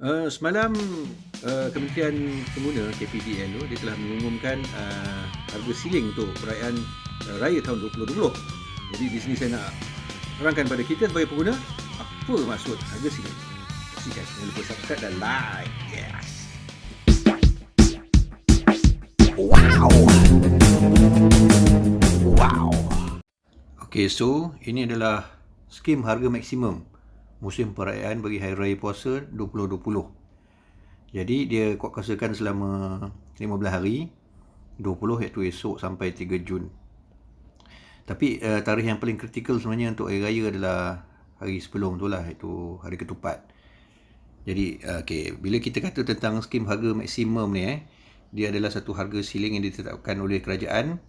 Semalam Kementerian Pengguna KPDN tu dia telah mengumumkan harga siling untuk perayaan raya tahun 2020. Jadi di sini saya nak terangkan pada kita sebagai pengguna apa maksud harga siling. Saksikan, jangan lupa subscribe dan like. Yes. Wow. Wow. Okay, so ini adalah skim harga maksimum musim perayaan bagi Hari Raya Puasa 2020. Jadi dia kuatkuasakan selama 15 hari, 20 iaitu esok sampai 3 Jun. Tapi tarikh yang paling kritikal sebenarnya untuk Hari Raya adalah hari sebelum tu lah, iaitu Hari Ketupat. Jadi bila kita kata tentang skim harga maksimum ni, dia adalah satu harga siling yang ditetapkan oleh kerajaan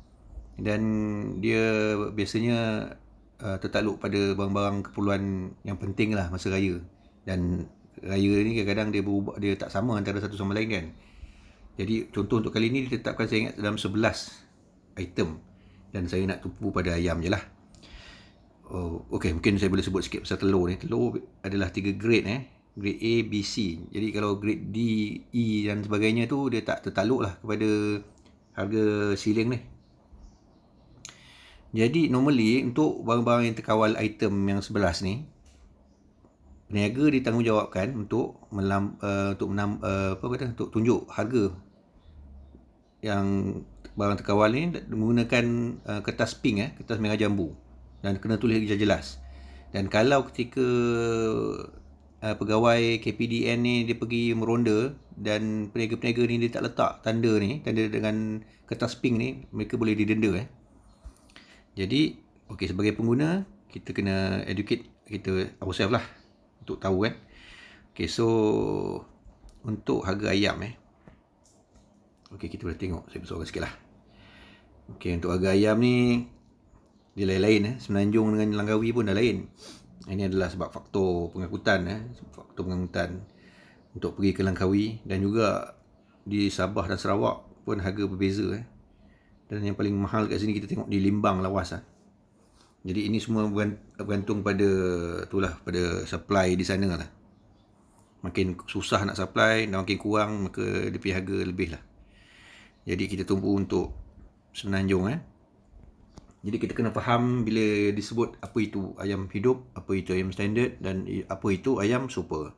dan dia biasanya tertakluk pada barang-barang keperluan yang penting lah masa raya. Dan raya ni kadang-kadang dia berubah, dia tak sama antara satu sama lain kan. Jadi contoh untuk kali ni ditetapkan saya ingat dalam 11 item dan saya nak tumpu pada ayam je lah. Okey, mungkin saya boleh sebut sikit pasal telur ni. Telur adalah 3 grade grade A, B, C. Jadi kalau grade D, E dan sebagainya tu dia tak tertakluk lah kepada harga siling ni. Jadi normally untuk barang-barang yang terkawal item yang 11 ni, peniaga ditanggungjawabkan untuk untuk tunjuk harga yang barang terkawal ni menggunakan kertas pink, kertas merah jambu, dan kena tulis jelas. Dan kalau ketika pegawai KPDN ni dia pergi meronda dan peniaga-peniaga ni dia tak letak tanda dengan kertas pink ni, mereka boleh didenda. Jadi, sebagai pengguna, kita kena educate kita ourselves lah untuk tahu so untuk harga ayam kita boleh tengok, saya besarkan sikit lah. Untuk harga ayam ni dia lain-lain Semenanjung dengan Langkawi pun dah lain. Ini adalah sebab faktor pengangkutan untuk pergi ke Langkawi, dan juga di Sabah dan Sarawak pun harga berbeza Dan yang paling mahal kat sini kita tengok di Limbang, Lawas. Jadi ini semua bergantung pada supply di sana lah. Makin susah nak supply dan makin kurang, maka dia punya harga lebih lah. Jadi kita tumpu untuk Semenanjung. Jadi kita kena faham bila disebut apa itu ayam hidup, apa itu ayam standard dan apa itu ayam super.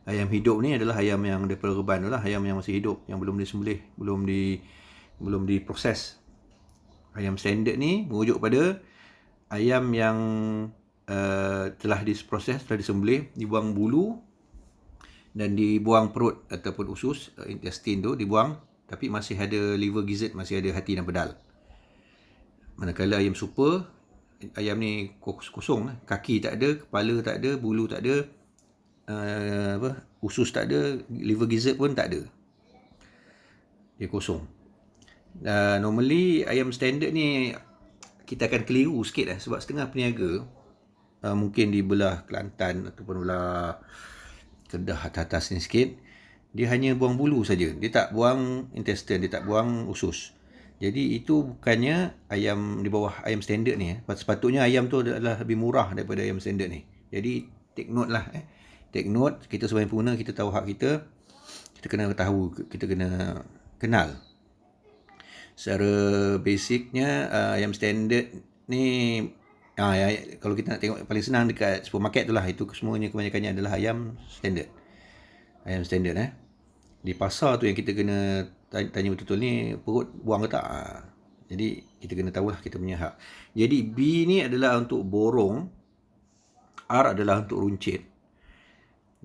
Ayam hidup ni adalah ayam yang daripada reban tu lah, ayam yang masih hidup, yang belum disembelih, belum diproses. Ayam standard ni merujuk pada ayam yang telah diproses, telah disembelih, dibuang bulu dan dibuang perut ataupun usus, intestine tu dibuang, tapi masih ada liver, gizzard, masih ada hati dan pedal. Manakala ayam super, ayam ni kosong, kaki tak ada, kepala tak ada, bulu tak ada, usus tak ada, liver, gizzard pun tak ada. Dia kosong. Normally ayam standard ni kita akan keliru sikit sebab setengah peniaga mungkin di belah Kelantan ataupun belah Kedah atas ni sikit, dia hanya buang bulu saja, dia tak buang intestine, dia tak buang usus. Jadi itu bukannya ayam di bawah ayam standard ni. Sepatutnya ayam tu adalah lebih murah daripada ayam standard ni. Jadi take note lah. Take note, kita sebagai pengguna, kita tahu hak kita, kita kena tahu, kita kena kenal. Secara basicnya ayam standard ni kalau kita nak tengok paling senang dekat supermarket tu lah, itu semuanya kebanyakannya adalah ayam standard. Ayam standard di pasar tu yang kita kena tanya betul-betul ni perut buang ke tak. Jadi kita kena tahulah kita punya hak. Jadi B ni adalah untuk borong, R adalah untuk runcit.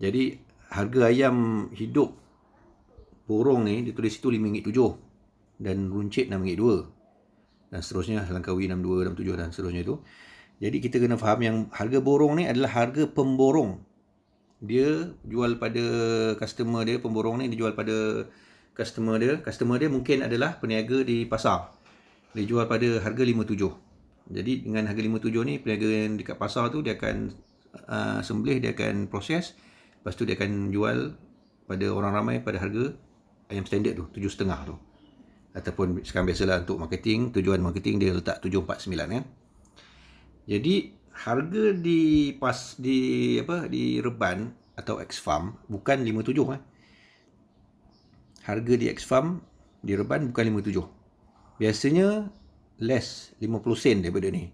Jadi harga ayam hidup borong ni ditulis situ RM5.7 dan runcit RM6.2 dan seterusnya, Langkawi RM62, RM7 dan seterusnya itu. Jadi kita kena faham yang harga borong ni adalah harga pemborong. Dia jual pada customer dia, pemborong ni dia jual pada customer dia. Customer dia mungkin adalah peniaga di pasar. Dia jual pada harga RM5.7. Jadi dengan harga RM5.7 ni, peniaga yang dekat pasar tu dia akan sembelih, dia akan proses, lepas tu dia akan jual pada orang ramai pada harga ayam standard tu, RM7.5 tu. Ataupun sekarang biasalah untuk marketing, tujuan marketing dia letak RM7.49 Jadi harga di Reban atau X-Farm bukan 57 Harga di X-Farm di Reban bukan 57. Biasanya less 50 sen daripada ni.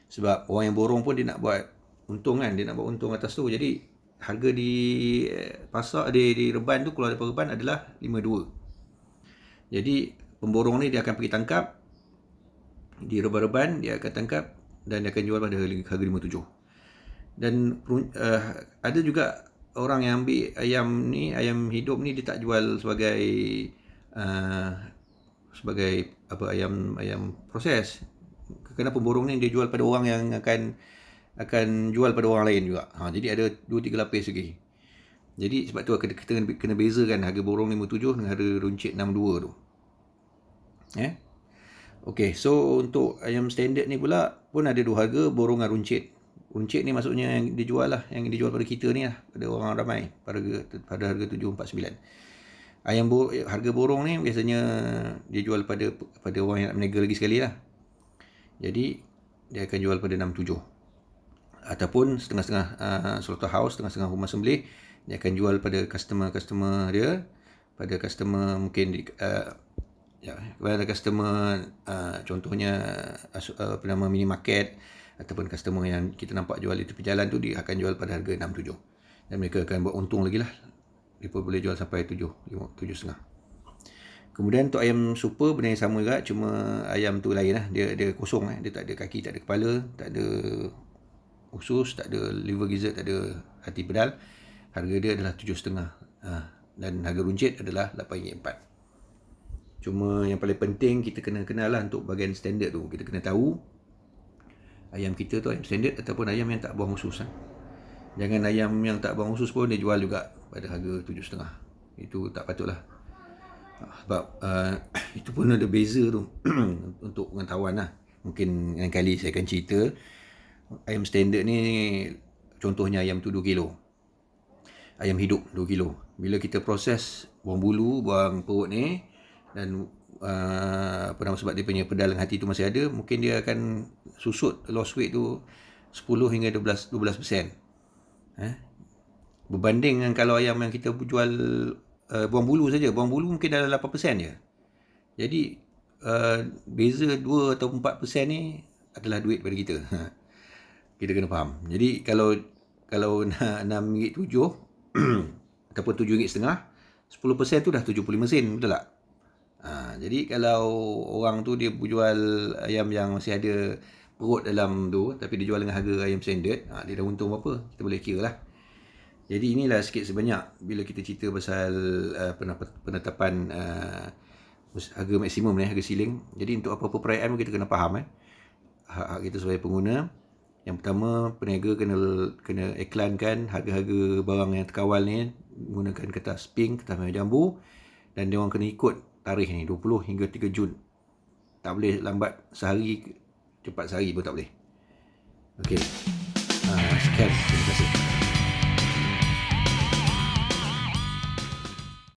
Sebab orang yang borong pun dia nak buat untung kan, dia nak buat untung atas tu. Jadi harga di pasar di Reban tu, keluar daripada Reban adalah 52. Jadi pemborong ni dia akan pergi tangkap di Reban, dia akan tangkap dan dia akan jual pada harga 57. Dan ada juga orang yang ambil ayam hidup ni, dia tak jual sebagai ayam proses. Kerana pemborong ni dia jual pada orang yang akan jual pada orang lain juga. Jadi ada 2-3 lapis lagi. Jadi sebab tu kita kena bezakan harga borong 57 dengan harga runcit 62 tu. Okey, so untuk ayam standard ni pula pun ada dua harga, borong dan runcit. Runcit ni maksudnya yang dijual lah, yang dijual pada kita ni lah, pada orang ramai, pada harga 749. Harga borong ni biasanya dia jual pada orang yang nak berniaga lagi sekali lah. Jadi dia akan jual pada 67. Ataupun setengah-setengah slaughterhouse, setengah-setengah rumah sembelih, dia akan jual pada customer dia, pada customer mungkin kepada customer contohnya minimarket, ataupun customer yang kita nampak jual di tepi jalan tu, dia akan jual pada harga 67. Dan mereka akan buat untung lagi lah. Dia pun boleh jual sampai 7.5. Kemudian untuk ayam super benda yang sama juga, cuma ayam tu lain lah. Dia kosong dia tak ada kaki, tak ada kepala, tak ada usus, tak ada liver gizzard, tak ada hati pedal. Harga dia adalah 7.5. Dan harga runcit adalah RM8.4. Cuma yang paling penting kita kena kenal lah untuk bahagian standard tu. Kita kena tahu ayam kita tu ayam standard ataupun ayam yang tak buang usus. Jangan ayam yang tak buang usus pun dia jual juga pada harga 7.5. Itu tak patut lah. Sebab itu pun ada beza tu untuk pengetahuan lah. Mungkin lain kali saya akan cerita. Ayam standard ni contohnya ayam tu 2 kilo. Ayam hidup 2 kilo. Bila kita proses, buang bulu, buang perut ni, dan sebab dia punya pedal dan hati tu masih ada, mungkin dia akan susut loss weight tu 10 hingga 12%. Berbanding dengan kalau ayam yang kita jual buang bulu saja, buang bulu mungkin dalam 8% je. Jadi beza 2 atau 4% ni adalah duit pada kita. Kita kena faham. Jadi kalau nak RM6.7 ataupun RM7.5, 10% tu dah 75 sen, betul tak? Jadi kalau orang tu dia jual ayam yang masih ada perut dalam tu, tapi dia jual dengan harga ayam standard, dia dah untung berapa? Kita boleh kira lah. Jadi inilah sikit sebanyak bila kita cerita pasal penetapan harga maksimum ni, harga ceiling. Jadi untuk apa-apa perayaan kita kena faham hak-hak kita sebagai pengguna. Yang pertama, peniaga kena iklankan harga-harga barang yang terkawal ni menggunakan kertas pink, kertas merah jambu, dan dia orang kena ikut tarikh ni 20 hingga 3 Jun. Tak boleh lambat sehari, cepat sehari pun tak boleh. Okey. Sekian, terima kasih.